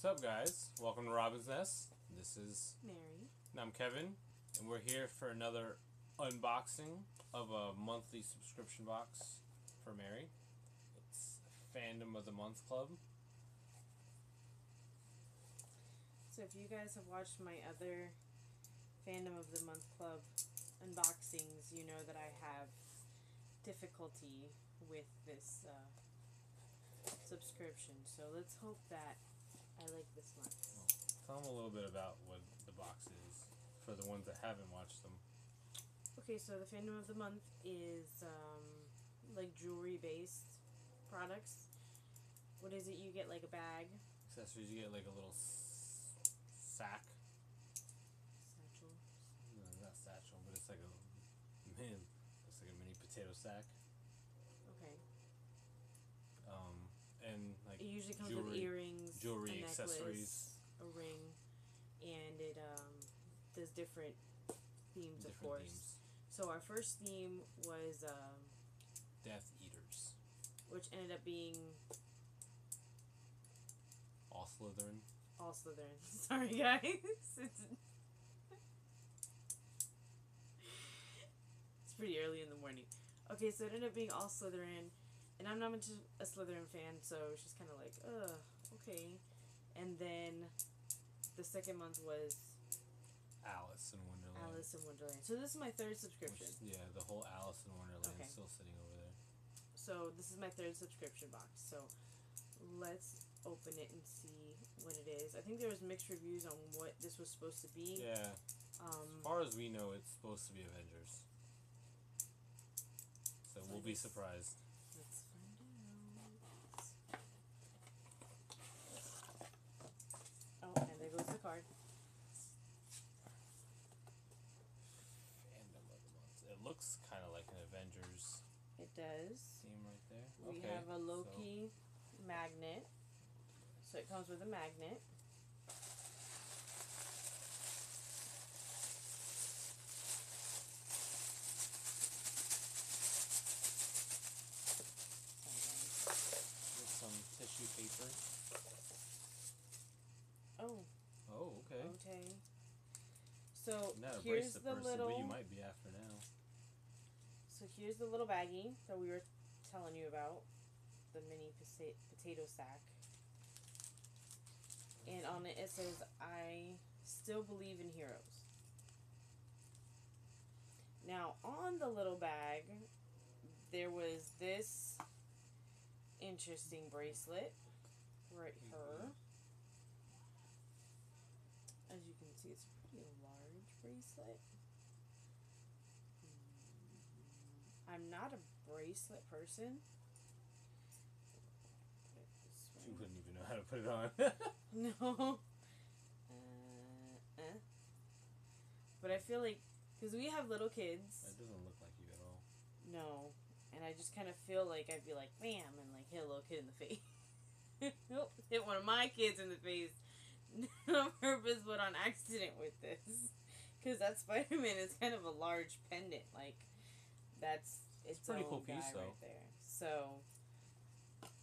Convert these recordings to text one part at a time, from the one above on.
What's up, guys? Welcome to Robin's Nest. This is Mary. And I'm Kevin, and we're here for another unboxing of a monthly subscription box for Mary. It's Fandom of the Month Club. So if you guys have watched my other Fandom of the Month Club unboxings, you know that I have difficulty with this subscription. So let's hope that I like this one. Well, tell them a little bit about what the box is for the ones that haven't watched them. Okay, so the Fandom of the Month is like jewelry based products. What is it? You get like a bag. Accessories, you get like a little sack. Satchel. No, not satchel, but it's like a mini potato sack. Okay. And like it usually comes jewelry, with earrings, jewelry, a necklace, accessories, a ring, and it does different themes, of course. Themes. So our first theme was Death Eaters, which ended up being all Slytherin. all Slytherin. Sorry, guys. It's pretty early in the morning. Okay, so it ended up being all Slytherin. And I'm not much a Slytherin fan, so she's kind of like, ugh, okay. And then the second month was Alice in Wonderland. Alice in Wonderland. So this is my third subscription. Yeah, the whole Alice in Wonderland Okay. is still sitting over there. So this is my third subscription box. So let's open it and see what it is. I think there was mixed reviews on what this was supposed to be. Yeah. As far as we know, it's supposed to be Avengers. So we'll be surprised. Let's find out. Oh, and there goes the card. Fandom of the Month. It looks kind of like an Avengers It does. theme right there. We Okay, have a Loki magnet. So it comes with a magnet. With some tissue paper. Oh. Oh, okay. Okay. So Not a here's bracelet the person, little. but you might be after now. So here's the little baggie that we were telling you about, the mini potato sack. And on it says, "I still believe in heroes." Now on the little bag, there was this interesting bracelet right here. As you can see, it's a pretty large bracelet. I'm not a bracelet person. Put it this way. You wouldn't even know how to put it on. No. But I feel like, because we have little kids. That doesn't look like you at all. No. And I just kind of feel like I'd be like, bam, and like hit a little kid in the face. Hit one of my kids in the face. Not on purpose, but on accident with this. Because that Spider-Man is kind of a large pendant. Like, that's its pretty own cool piece, guy though. right there. So,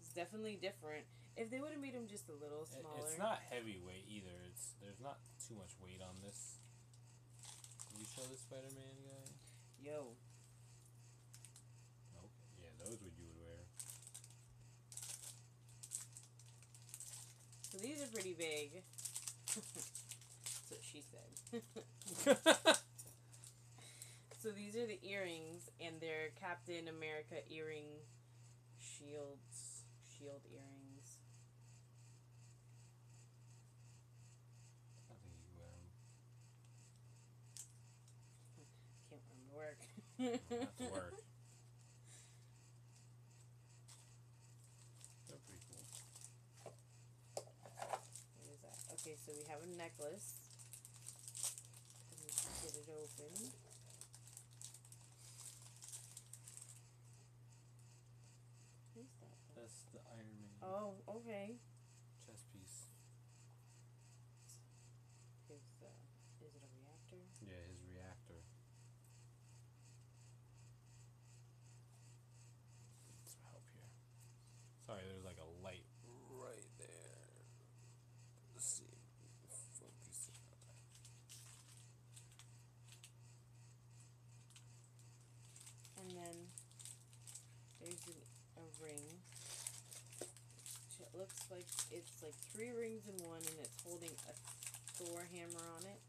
it's definitely different. If they would have made him just a little smaller. It's not heavyweight either. There's not too much weight on this. Can you show the Spider-Man guy? Yo. Okay. Yeah, those would you would wear. So these are pretty big. That's what she said. So these are the earrings, and they're Captain America earring shield earrings. I think you can wear them. Can't wear them to work. You don't have to work. They're pretty cool. What is that? Okay, so we have a necklace. Let me get it open. What is that? That's the Iron Man Oh, okay. chest piece. Is it a reactor? Yeah, his reactor. Some help here. Sorry, there's like a light right there. it's like 3 rings in one, and it's holding a Thor hammer on it.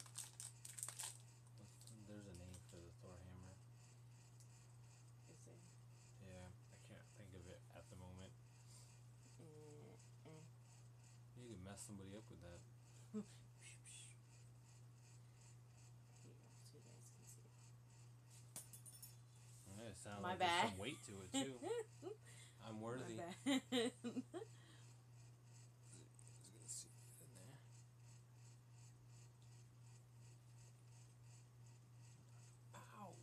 There's a name for the Thor hammer. Is there? Yeah, I can't think of it at the moment. You can mess somebody up with that. Here you go, so you guys can see it. Yeah, it sounds My like bad. there's some weight to it too. I'm worthy. My bad. Gonna see it in there. Ow.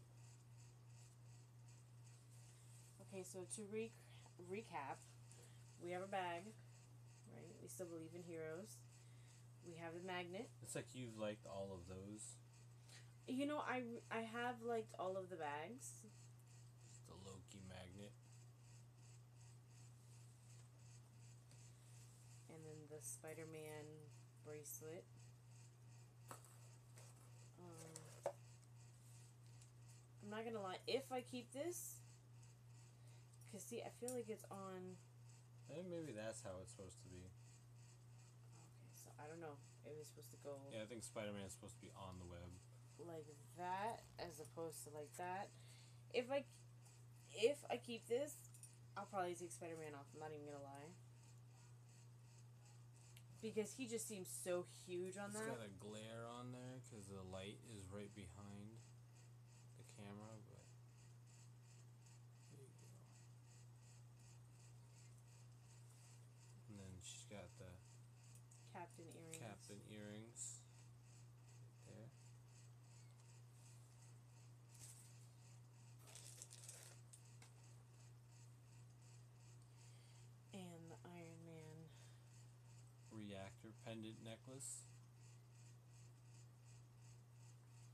Okay, so to recap, we have a bag, right? We still believe in heroes. We have the magnet. It's like you've liked all of those. You know, I have liked all of the bags. It's the Loki magnet. And then the Spider-Man bracelet. I'm not gonna lie, if I keep this, because see, I feel like it's on... I think maybe that's how it's supposed to be. Okay, so I don't know. It was supposed to go... Yeah, I think Spider-Man is supposed to be on the web. like that, as opposed to like that. If I keep this, I'll probably take Spider-Man off. I'm not even gonna lie. Because he just seems so huge on that. It's got a glare on there because the light is right behind the camera, but there you go. And then she's got the Captain earrings. captain earrings right there. And the Iron Man. Reactor pendant necklace.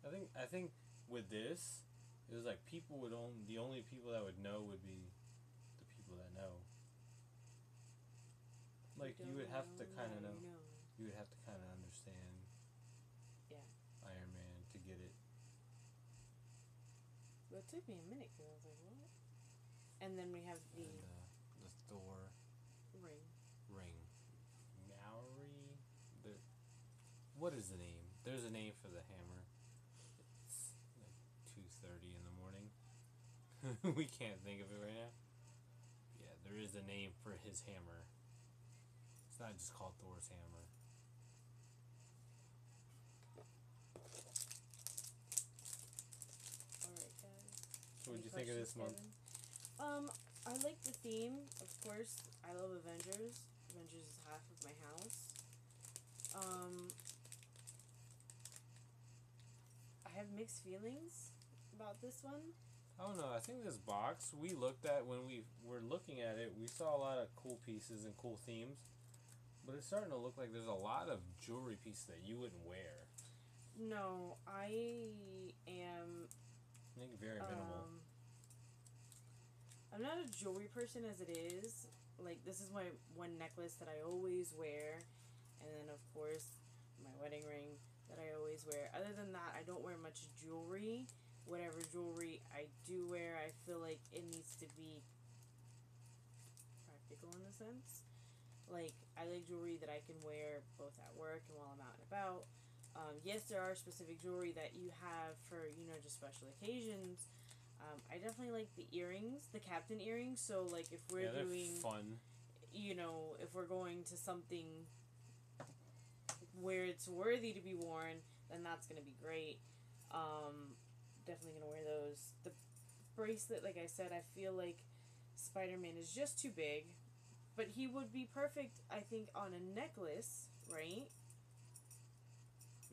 I think with this, it was like people would the only people that would know would be the people that know. Like you would have to kind of know. You would have to kind of understand. Yeah. Iron Man to get it. Well, it took me a minute because I was like, what? And then we have the Thor ring. Maori. What is the name? There's a name for the hammer. It's like 2:30 in the morning. We can't think of it right now. Yeah, there is a name for his hammer. It's not just called Thor's hammer. Alright, guys. So what did you think of this month? I like the theme, of course. I love Avengers. Avengers is half of my house. I have mixed feelings about this one. I don't know. I think this box we looked at when we were looking at it, we saw a lot of cool pieces and cool themes, but it's starting to look like there's a lot of jewelry pieces that you wouldn't wear. No, I am. I think very minimal. I'm not a jewelry person as it is. Like, this is my one necklace that I always wear, and then of course my wedding ring that I always wear. Other than that, I don't wear much jewelry. Whatever jewelry I do wear, I feel like it needs to be practical in a sense. Like, I like jewelry that I can wear both at work and while I'm out and about. Yes, there are specific jewelry that you have for, just special occasions. I definitely like the earrings, the captain earrings. So, like, if we're doing fun, if we're going to something where it's worthy to be worn, then that's gonna be great. Definitely gonna wear those. The bracelet, like I said, I feel like Spider-Man is just too big, but he would be perfect, I think, on a necklace, right?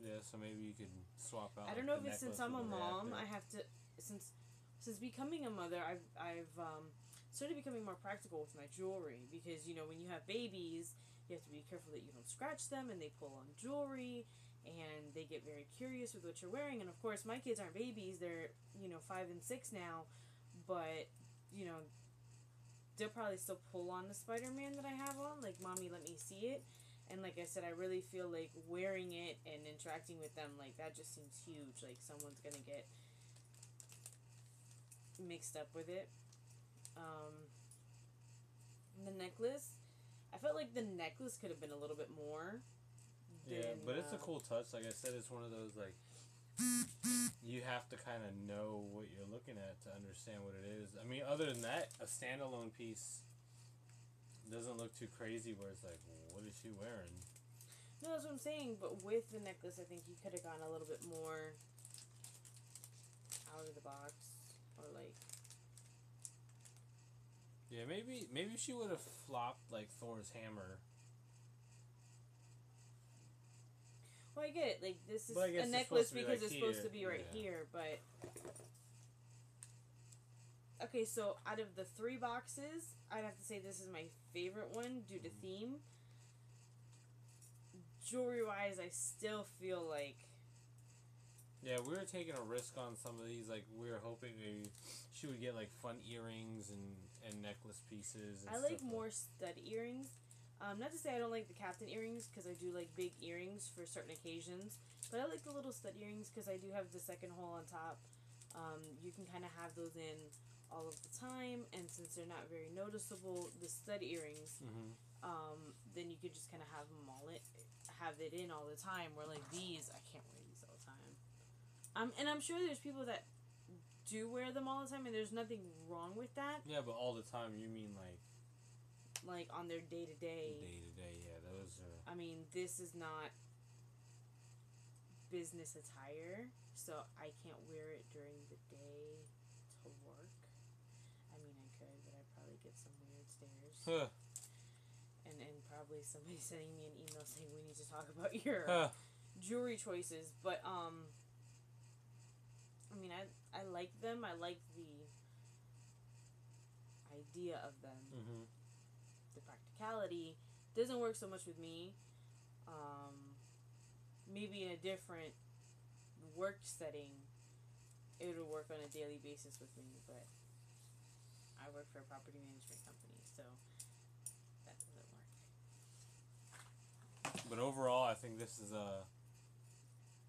Yeah, so maybe you could swap out. I don't know if it's since I'm a mom, I have to since becoming a mother, I've started becoming more practical with my jewelry because when you have babies, you have to be careful that you don't scratch them and they pull on jewelry and they get very curious with what you're wearing. And of course, my kids aren't babies; they're 5 and 6 now, but they'll probably still pull on the Spider-Man that I have on. Like, mommy, let me see it. And like I said, I really feel like wearing it and interacting with them, like, that just seems huge. Like, someone's gonna get mixed up with it. The necklace, I I felt like the necklace could have been a little bit more. Yeah, but it's a cool touch. Like I said, it's one of those, like, you have to kind of know what you're looking at to understand what it is. I mean, other than that, a standalone piece doesn't look too crazy where it's like, what is she wearing? No, that's what I'm saying. But with the necklace, I think you could have gone a little bit more out of the box. Or, like... Yeah, maybe she would have flopped, like, Thor's hammer. Well, I get it. Like, this is a necklace because it's supposed to be right here, but... Okay, so out of the 3 boxes, I'd have to say this is my favorite one due to theme. Jewelry-wise, I still feel like... Yeah, we were taking a risk on some of these. Like, we were hoping maybe she would get, like, fun earrings and necklace pieces. And I like more stud earrings. Not to say I don't like the captain earrings, because I do like big earrings for certain occasions. But I like the little stud earrings because I do have the second hole on top. You can kind of have those in all of the time. And since they're not very noticeable, the stud earrings, then you could just kind of have them have it in all the time. Where like these, I can't wear these all the time. And I'm sure there's people that do wear them all the time, and there's nothing wrong with that. Yeah, but all the time, you mean like on their day-to-day. Day-to-day, yeah, those are... I mean, this is not business attire, so I can't wear it during the day to work. I mean, I could, but I'd probably get some weird stares. Huh. And probably somebody sending me an email saying we need to talk about your jewelry choices. But, I mean, I like them. I like the idea of them. Mm-hmm. The practicality doesn't work so much with me. Maybe in a different work setting, it would work on a daily basis with me, but I work for a property management company, so that doesn't work. But overall, I think this is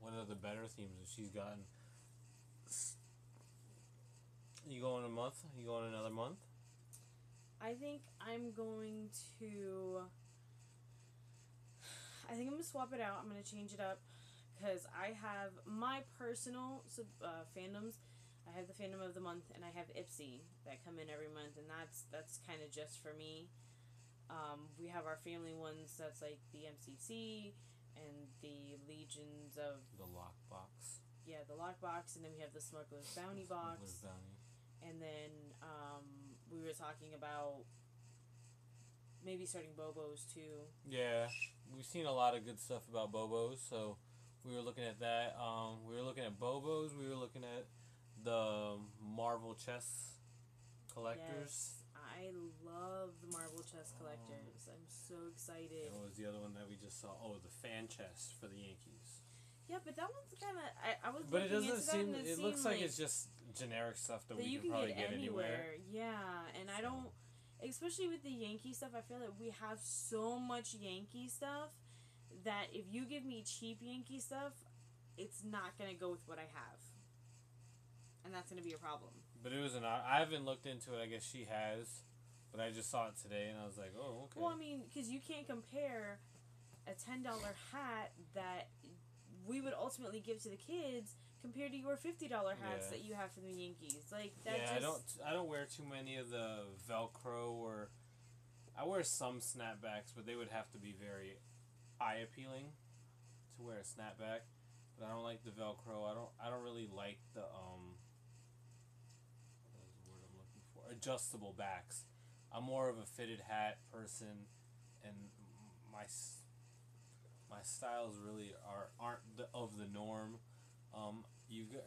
one of the better themes that she's gotten. You going a month? You going another month? I think I'm going to swap it out. I'm going to change it up because I have my personal fandoms. I have the fandom of the month and I have Ipsy that come in every month, and that's kind of just for me. We have our family ones that's like the MCC and the Legions of... The Lockbox. Yeah, the Lockbox, and then we have the Smuggler's Bounty box. Smuggler's Bounty. And then we were talking about maybe starting Bobos too. Yeah, we've seen a lot of good stuff about Bobos, so we were looking at that. We were looking at Bobos. We were looking at the Marvel chess collectors. Yes, I love the Marvel chess collectors. I'm so excited. What was the other one that we just saw? Oh, the fan chest for the Yankees. Yeah, but that one's kind of... I was but it looking doesn't into seem... that, and it looks like it's just generic stuff that we can probably get anywhere. Yeah, and I don't... Especially with the Yankee stuff, I feel like we have so much Yankee stuff that if you give me cheap Yankee stuff, it's not going to go with what I have. And that's going to be a problem. But it was I haven't looked into it. I guess she has. But I just saw it today, and I was like, oh, okay. Well, I mean, because you can't compare a $10 hat that we would ultimately give to the kids compared to your $50 hats that you have for the Yankees. Like that. Yeah, I don't wear too many of the Velcro, or I wear some snapbacks, but they would have to be very eye appealing to wear a snapback. But I don't like the Velcro. I don't really like the what is the word I'm looking for? Adjustable backs. I'm more of a fitted hat person, and my styles really aren't of the norm.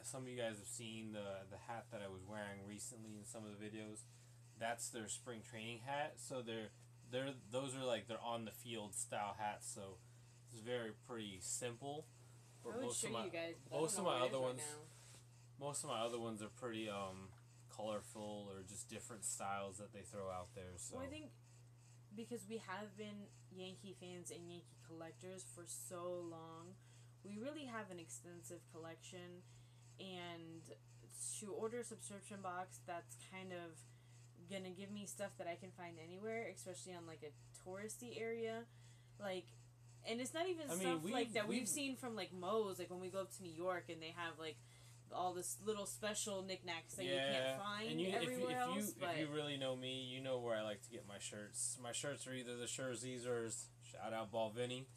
Some of you guys have seen the hat that I was wearing recently in some of the videos. That's their spring training hat. So those are like their on the field style hats. So it's very pretty simple. But most of my other ones are pretty colorful, or just different styles that they throw out there. So well, I think because we have been Yankee fans and Yankee collectors for so long, we really have an extensive collection, and to order a subscription box that's kind of gonna give me stuff that I can find anywhere, especially on like a touristy area, like, and it's not even I mean, stuff like that we've seen from like Moe's, like when we go up to New York and they have like all this little special knickknacks that you can't find everywhere else. If you really know me, you know where I like to get my shirts. My shirts are either the Scherzers, shout out Ball Vinny,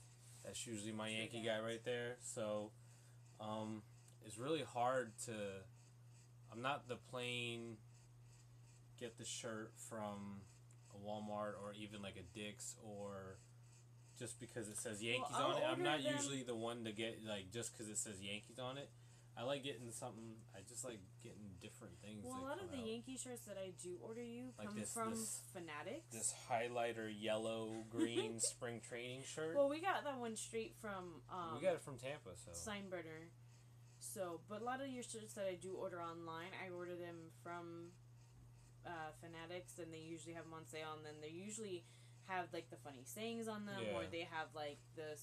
that's usually my Yankee guy right there. So, it's really hard to. I'm not the plain. Get the shirt from a Walmart or even like a Dick's or. Just because it says Yankees on it, I'm not usually the one to get like just because it says Yankees on it. I like getting something. I just like getting different things. Well, a lot of the Yankee shirts that I do order like come from Fanatics. This highlighter yellow green spring training shirt. Well, we got that one straight from. We got it from Tampa, so. Steinbrenner. So, but a lot of your shirts that I do order online, I order them from Fanatics, and they usually have them on sale, and then they usually have like the funny sayings on them, or they have like the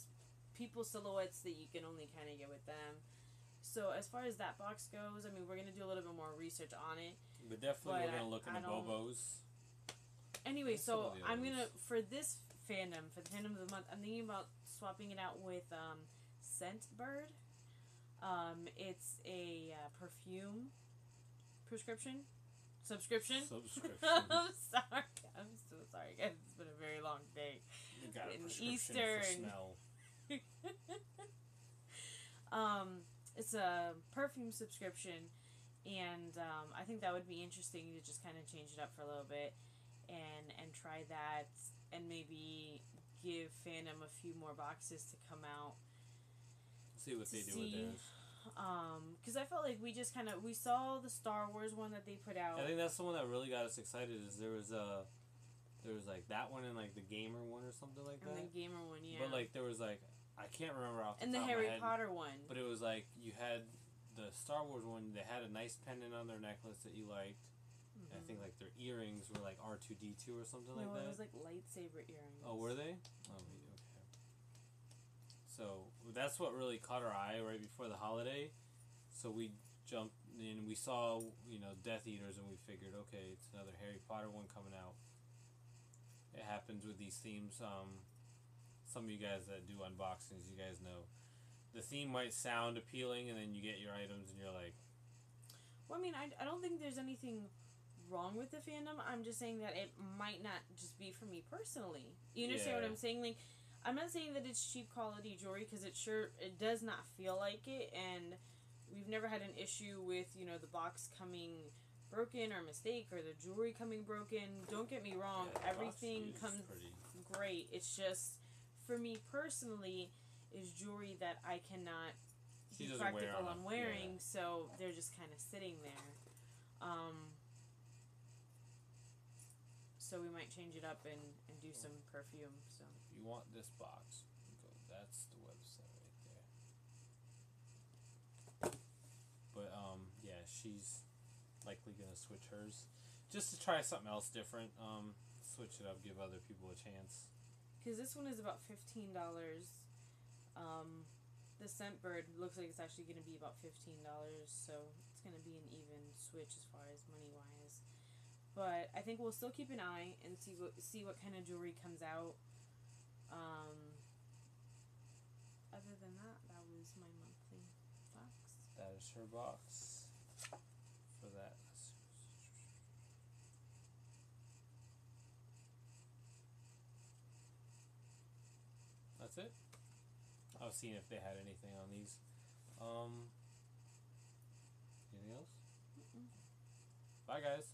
people silhouettes that you can only kind of get with them. So as far as that box goes, I mean, we're gonna do a little bit more research on it. But definitely, we're gonna look into Bobos. Anyway, so I'm gonna for this fandom, for the fandom of the month, I'm thinking about swapping it out with Scentbird. It's a perfume subscription. I'm sorry. I'm so sorry, guys. It's been a very long day. You got a prescription Easter for smell. It's a perfume subscription, and I think that would be interesting to just kind of change it up for a little bit, and try that, and maybe give Fandom a few more boxes to come out. See what they do with theirs. Because I felt like we saw the Star Wars one that they put out. I think that's the one that really got us excited. Is there was like that one and like the gamer one or something like that. And the gamer one, yeah. But like there was like I can't remember off the top of my head. And the Harry Potter one. But it was like you had the Star Wars one. They had a nice pendant on their necklace that you liked. Mm-hmm. And I think like their earrings were like R2D2 or something like that. No, it was like lightsaber earrings. Oh, were they? Oh, okay. So that's what really caught our eye right before the holiday. So we jumped in. We saw Death Eaters, and we figured, okay, it's another Harry Potter one coming out. It happens with these themes. Some of you guys that do unboxings, you guys know the theme might sound appealing, and then you get your items, and you're like. Well, I mean, I don't think there's anything wrong with the fandom. I'm just saying that it might not just be for me personally. You understand what I'm saying? Like. I'm not saying that it's cheap quality jewelry, because it does not feel like it, and we've never had an issue with, the box coming broken or mistake, or the jewelry coming broken. Don't get me wrong, everything comes great. It's just, for me personally, is jewelry that I cannot be practical on wearing, so they're just kind of sitting there. So we might change it up and do some perfume, so. You want this box, that's the website right there. But yeah, she's likely gonna switch hers just to try something else different. Switch it up, give other people a chance. Because this one is about $15. The Scentbird looks like it's actually gonna be about $15, so it's gonna be an even switch as far as money wise. But I think we'll still keep an eye and see what kind of jewelry comes out. Other than that, that was my monthly box. That is her box for that. That's it. I was seeing if they had anything on these. Anything else? Mm-mm. Bye, guys.